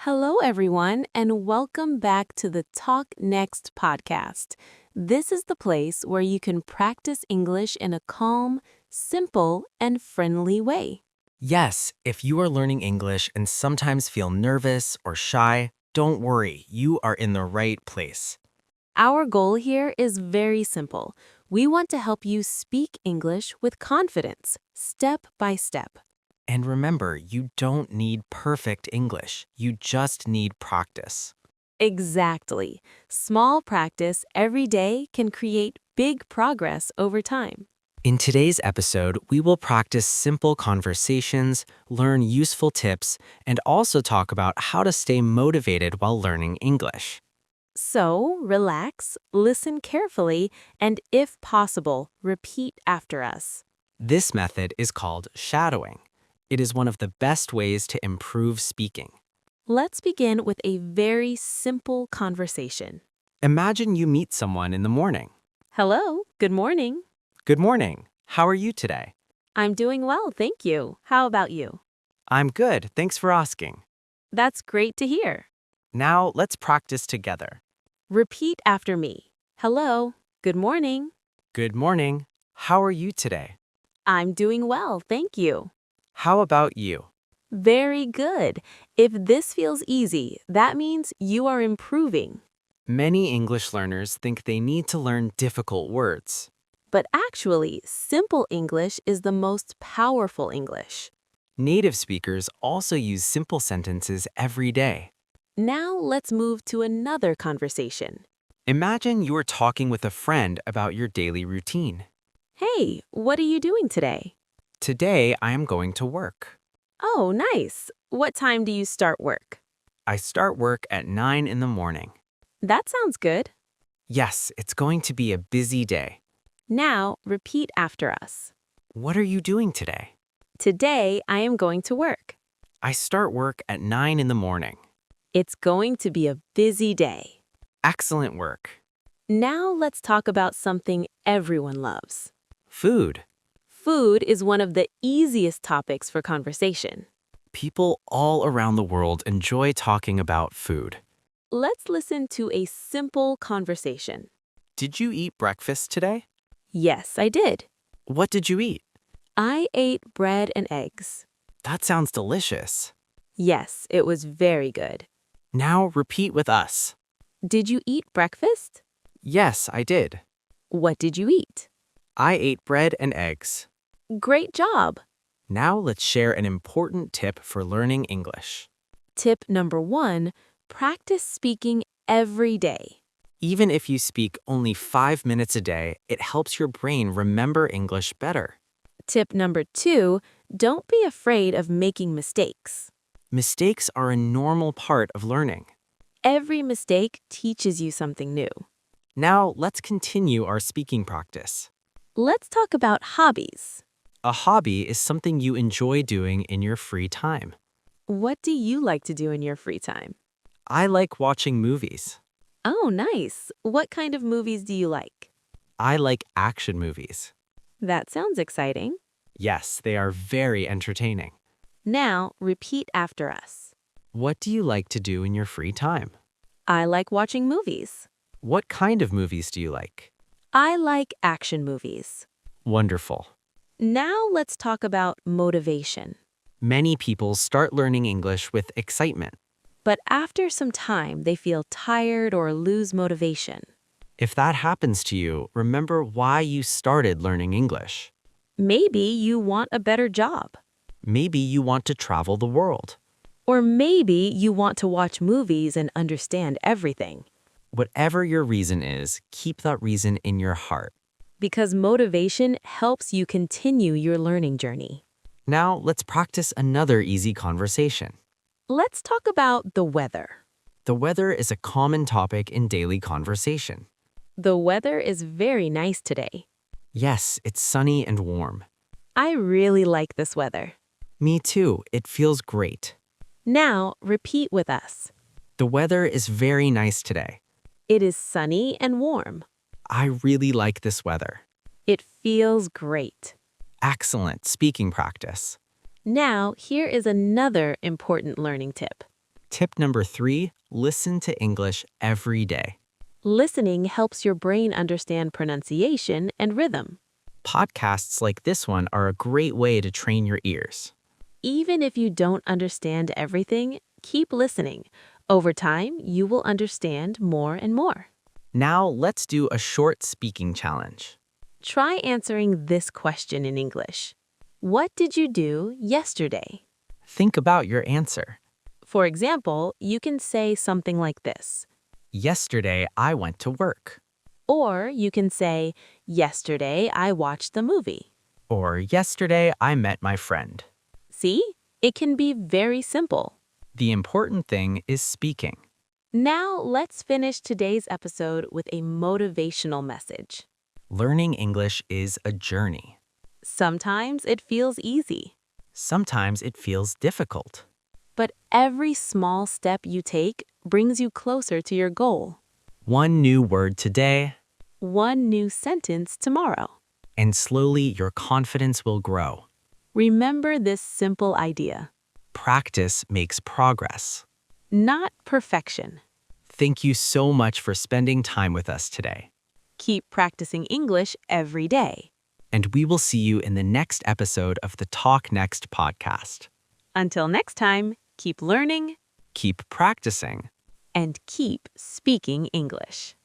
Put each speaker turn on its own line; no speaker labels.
Hello, everyone, and welcome back to the TalkNext podcast. This is the place where you can practice English in a calm, simple, and friendly way.
Yes, if you are learning English and sometimes feel nervous or shy, don't worry, you are in the right place.
Our goal here is very simple. We want to help you speak English with confidence, step by step.
And remember, you don't need perfect English, you just need practice.
Exactly. Small practice every day can create big progress over time.
In today's episode, we will practice simple conversations, learn useful tips, and also talk about how to stay motivated while learning English.
So, relax, listen carefully, and if possible, repeat after us.
This method is called shadowing. It is one of the best ways to improve speaking.
Let's begin with a very simple conversation.
Imagine you meet someone in the morning.
Hello, good morning.
Good morning. How are you today?
I'm doing well, thank you. How about you?
I'm good. Thanks for asking.
That's great to hear.
Now let's practice together.
Repeat after me. Hello, good morning.
Good morning. How are you today?
I'm doing well, thank you.
How about you?
Very good. If this feels easy, that means you are improving.
Many English learners think they need to learn difficult words.
But actually, simple English is the most powerful English.
Native speakers also use simple sentences every day.
Now let's move to another conversation.
Imagine you're talking with a friend about your daily routine.
Hey, what are you doing today?
Today, I am going to work.
Oh, nice. What time do you start work?
I start work at 9 in the morning.
That sounds good.
Yes, it's going to be a busy day.
Now, repeat after us.
What are you doing today?
Today, I am going to work.
I start work at 9 in the morning.
It's going to be a busy day.
Excellent work.
Now let's talk about something everyone loves.
Food.
Food is one of the easiest topics for conversation.
People all around the world enjoy talking about food.
Let's listen to a simple conversation.
Did you eat breakfast today?
Yes, I did.
What did you eat?
I ate bread and eggs.
That sounds delicious.
Yes, it was very good.
Now repeat with us.
Did you eat breakfast?
Yes, I did.
What did you eat?
I ate bread and eggs.
Great job!
Now let's share an important tip for learning English.
Tip number 1, practice speaking every day.
Even if you speak only 5 minutes a day, it helps your brain remember English better.
Tip number 2, don't be afraid of making mistakes.
Mistakes are a normal part of learning.
Every mistake teaches you something new.
Now let's continue our speaking practice.
Let's talk about hobbies.
A hobby is something you enjoy doing in your free time.
What do you like to do in your free time?
I like watching movies.
Oh, nice. What kind of movies do you like?
I like action movies.
That sounds exciting.
Yes, they are very entertaining.
Now, repeat after us.
What do you like to do in your free time?
I like watching movies.
What kind of movies do you like?
I like action movies.
Wonderful.
Now let's talk about motivation.
Many people start learning English with excitement.
But after some time, they feel tired or lose motivation.
If that happens to you, remember why you started learning English.
Maybe you want a better job.
Maybe you want to travel the world.
Or maybe you want to watch movies and understand everything.
Whatever your reason is, keep that reason in your heart.
Because motivation helps you continue your learning journey.
Now, let's practice another easy conversation.
Let's talk about the weather.
The weather is a common topic in daily conversation.
The weather is very nice today.
Yes, it's sunny and warm.
I really like this weather.
Me too, it feels great.
Now, repeat with us.
The weather is very nice today.
It is sunny and warm.
I really like this weather.
It feels great.
Excellent speaking practice.
Now, here is another important learning tip.
Tip number 3, listen to English every day.
Listening helps your brain understand pronunciation and rhythm.
Podcasts like this one are a great way to train your ears.
Even if you don't understand everything, keep listening. Over time, you will understand more and more.
Now, let's do a short speaking challenge.
Try answering this question in English. What did you do yesterday?
Think about your answer.
For example, you can say something like this.
Yesterday, I went to work.
Or you can say, yesterday I watched the movie.
Or yesterday, I met my friend.
See? It can be very simple.
The important thing is speaking.
Now, let's finish today's episode with a motivational message.
Learning English is a journey.
Sometimes it feels easy,
Sometimes it feels difficult.
but every small step you take brings you closer to your goal.
One new word today,
One new sentence tomorrow.
and slowly your confidence will grow.
Remember this simple idea.
Practice makes progress.
Not perfection.
Thank you so much for spending time with us today.
Keep practicing English every day.
And we will see you in the next episode of the Talk Next podcast.
Until next time, keep learning
Keep practicing.
and keep speaking English.